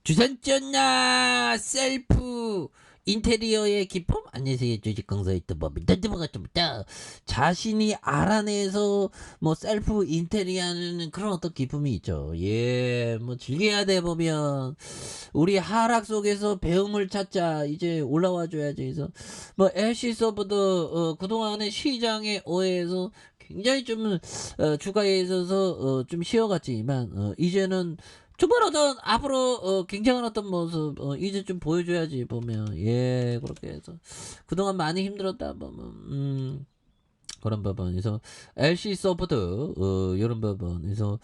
주산전나 셀프 인테리어의 기쁨? 안녕하세요. 주식강사의 뜨법입니다. 뜨법같습니다. 자신이 알아내서 뭐 셀프 인테리어하는 그런 어떤 기쁨이 있죠. 예, 뭐 즐겨야 돼 보면 우리 하락 속에서 배움을 찾자. 이제 올라와 줘야지. 그래서 뭐 LC 서버도 그동안의 시장의 오해에서 굉장히 좀 주가에 있어서 좀 쉬어갔지만 이제는 초반 어떤 앞으로 굉장한 어떤 모습 이제 좀 보여줘야지 보면 예 그렇게 해서 그동안 많이 힘들었다 보면 그런 부분에서 LC 소프트 이런 부분에서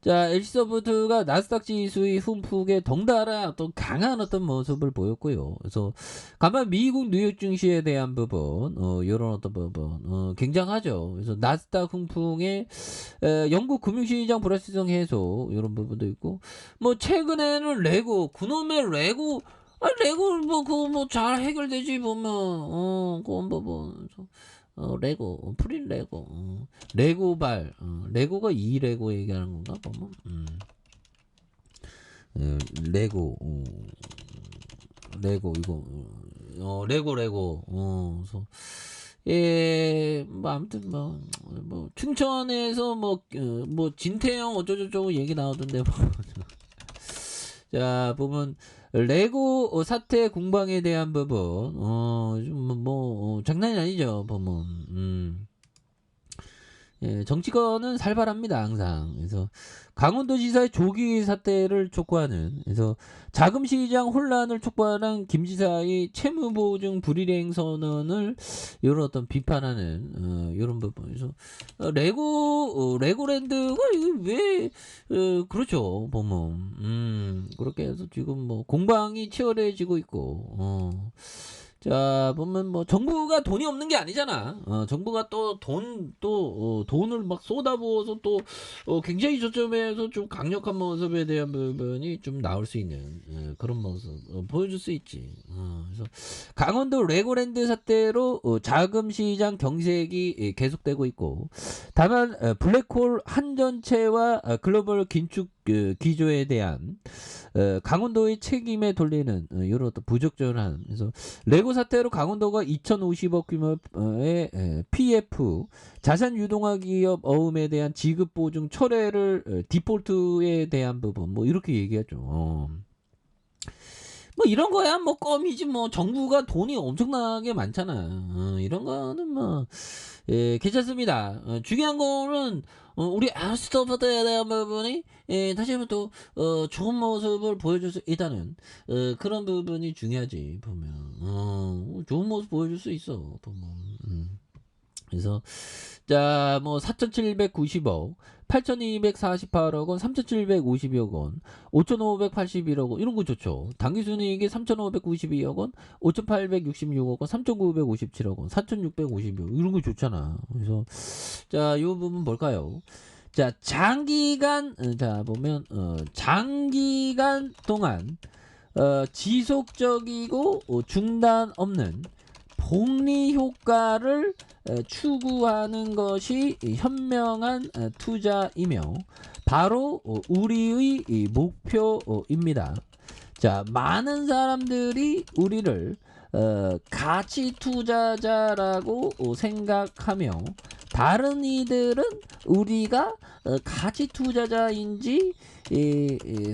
자 LC 소프트가 나스닥 지수의 훈풍에 덩달아 어떤 강한 어떤 모습을 보였고요. 그래서 가만 미국 뉴욕 증시에 대한 부분 이런 어떤 부분 굉장하죠. 그래서 나스닥 훈풍에 영국 금융시장 불확실성 해소 이런 부분도 있고 뭐 최근에는 레고 그놈의 레고 레고 뭐 그거 뭐 잘 해결되지 보면 그런 부분 레고 프린 레고 레고발 레고가 이 레고 얘기하는 건가 보면 레고 레고 이거 레고 그래서 예, 뭐 아무튼 뭐 춘천에서 뭐 진태형 어쩌고저쩌고 얘기 나오던데 뭐. 자 보면 레고 사태 공방에 대한 부분 좀 장난이 아니죠 보면 예, 정치권은 살벌합니다 항상. 그래서 강원도지사의 조기 사퇴를 촉구하는 그래서 자금 시장 혼란을 촉발한 김 지사의 채무보증 불이행 선언을 이런 어떤 비판하는 이런 부분에서 레고랜드가 이거 왜 그렇죠 보면 그렇게 해서 지금 뭐 공방이 치열해지고 있고 자 보면 뭐 정부가 돈이 없는 게 아니잖아. 정부가 또 돈을 막 쏟아부어서 또 굉장히 저점에서 좀 강력한 모습에 대한 부분이 좀 나올 수 있는 그런 모습 보여줄 수 있지. 그래서 강원도 레고랜드 사태로 자금 시장 경색이 계속되고 있고 다만 블랙홀 한전체와 글로벌 긴축 기조에 대한 강원도의 책임에 돌리는 이런 어떤 부적절한 그래서 레고 사태로 강원도가 2,050억 규모의 PF 자산 유동화 기업 어음에 대한 지급 보증 철회를 디폴트에 대한 부분 뭐 이렇게 얘기하죠. 뭐 이런 거야 뭐 껌이지 뭐 정부가 돈이 엄청나게 많잖아. 이런 거는 뭐 예, 괜찮습니다. 중요한 거는 우리 아스토퍼드에 대한 부분이 다시 한번 또 좋은 모습을 보여줄 수 있다는 그런 부분이 중요하지 보면 좋은 모습 보여줄 수 있어 보면 그래서 자, 뭐 4,790억, 8,248억 원, 3,752억 원, 5,581억 원 이런 거 좋죠. 당기순이익이 3,592억 원, 5,866억 원, 3,957억 원, 4,652억 원 이런 거 좋잖아. 그래서 자, 이 부분 볼까요? 자, 장기간 자 보면 장기간 동안 지속적이고 중단 없는 복리 효과를 추구하는 것이 현명한 투자이며 바로 우리의 목표입니다. 자, 많은 사람들이 우리를 가치 투자자라고 생각하며 다른 이들은 우리가 가치 투자자인지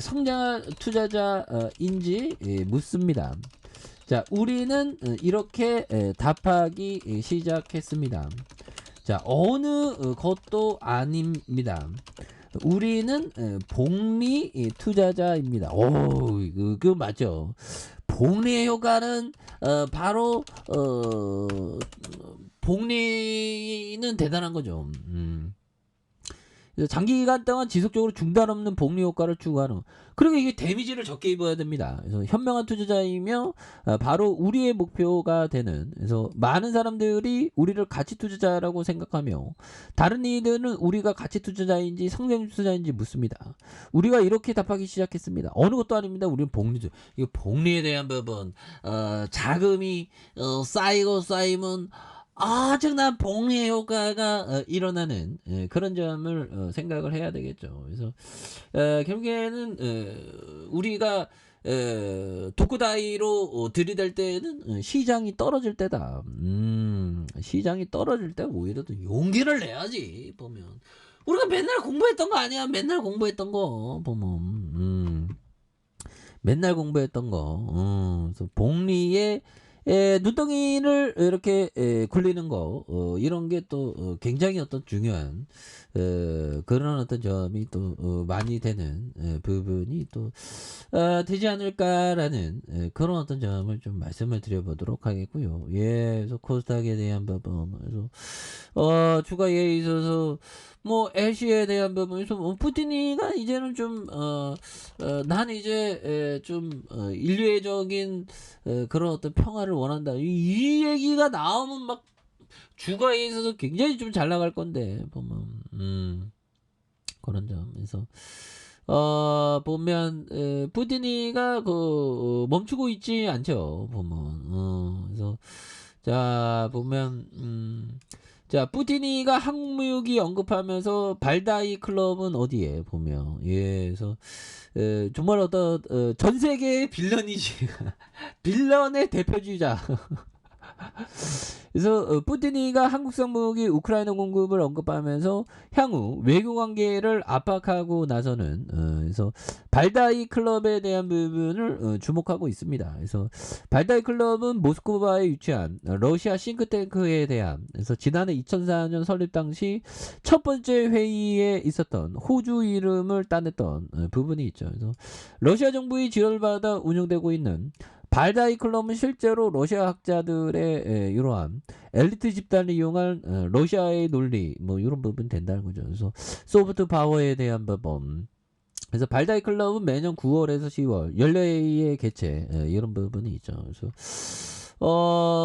성장 투자자인지 묻습니다. 자, 우리는 이렇게 답하기 시작했습니다. 자, 어느 것도 아닙니다. 우리는 복리 투자자입니다. 오, 그거 맞죠? 복리의 효과는 바로 복리는 대단한 거죠. 장기간 동안 지속적으로 중단 없는 복리 효과를 추구하는 그러니까 이게 데미지를 적게 입어야 됩니다. 그래서 현명한 투자자이며 바로 우리의 목표가 되는 그래서 많은 사람들이 우리를 가치 투자자라고 생각하며 다른 이들은 우리가 가치 투자자인지 성장 투자자인지 묻습니다. 우리가 이렇게 답하기 시작했습니다. 어느 것도 아닙니다. 우리는 복리죠. 이거 복리에 대한 부분 자금이 쌓이고 쌓이면 엄청난 복리의 효과가 일어나는 그런 점을 생각을 해야 되겠죠. 그래서 결국에는 우리가 도쿠다이로 들이댈 때는 시장이 떨어질 때다. 시장이 떨어질 때 오히려 더 용기를 내야지 보면. 우리가 맨날 공부했던 거 아니야? 맨날 공부했던 거 보면. 맨날 공부했던 거. 그래서 복리에 눈덩이를 이렇게 굴리는 거, 이런 게 또 굉장히 어떤 중요한 그런 어떤 점이 또 많이 되는 부분이 또 되지 않을까라는 그런 어떤 점을 좀 말씀을 드려보도록 하겠고요. 예, 그래서 코스닥에 대한 부분, 그래서 주가에 있어서 뭐 LC에 대한 부분에서 뭐 푸틴이가 이제는 좀 나는 이제 좀 인류애적인 그런 어떤 평화를 원한다. 이 얘기가 나오면 막 주가에 있어서 굉장히 좀 잘 나갈 건데 보면 그런 점에서 보면 푸틴이가 멈추고 있지 않죠 보면. 그래서 자 보면 자 푸틴이가 항무육이 언급하면서 발다이 클럽은 어디에 보면, 예, 그래서 정말 어떤 전 세계의 빌런이지. 빌런의 대표주자. 그래서 푸틴이가 한국산 무기 우크라이나 공급을 언급하면서 향후 외교 관계를 압박하고 나서는 그래서 발다이 클럽에 대한 부분을 주목하고 있습니다. 그래서 발다이 클럽은 모스크바에 위치한 러시아 싱크탱크에 대한, 그래서 지난해 2004년 설립 당시 첫 번째 회의에 있었던 호주 이름을 따냈던 부분이 있죠. 그래서 러시아 정부의 지원을 받아 운영되고 있는 발다이 클럽은 실제로 러시아 학자들의 이러한 엘리트 집단을 이용한 러시아의 논리 뭐 이런 부분 된다는 거죠. 그래서 소프트 파워에 대한 부분. 그래서 발다이 클럽은 매년 9월에서 10월 14회의 개최 이런 부분이 있죠. 그래서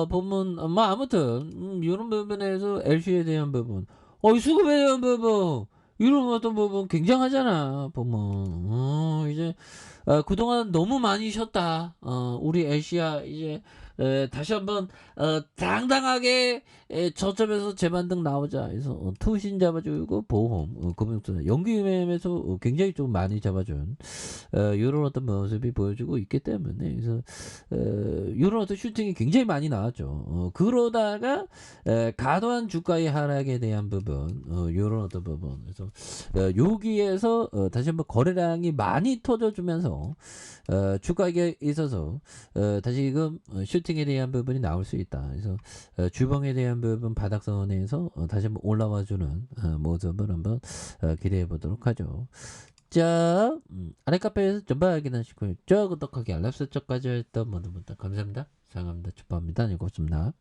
보면 뭐 아무튼 이런 부분에서 LC에 대한 부분, 수급에 대한 부분, 이런 어떤 부분 굉장하잖아 보면. 이제 그동안 너무 많이 쉬었다. 우리 LC야 이제 다시 한번 당당하게 저점에서 재반등 나오자. 그래서 투신 잡아주고 보험, 금융투자, 연기금에서 굉장히 좀 많이 잡아준 이런 어떤 모습이 보여주고 있기 때문에, 그래서 이런 어떤 슈팅이 굉장히 많이 나왔죠. 그러다가 과도한 주가의 하락에 대한 부분, 이런 어떤 부분, 그래서 여기에서 다시 한번 거래량이 많이 터져주면서 주가에 있어서 다시금 슈팅에 대한 부분이 나올 수 있다. 그래서 주봉에 대한 부분 바닥선에서 다시 한번 올라와주는 모습을 한번 기대해 보도록 하죠. 자, 아래 카페에서 전방 확인하시고요. 저 구독하기 알람 설정까지 했던 모든 분들 감사합니다. 사랑합니다. 축복합니다. 읽었습니다.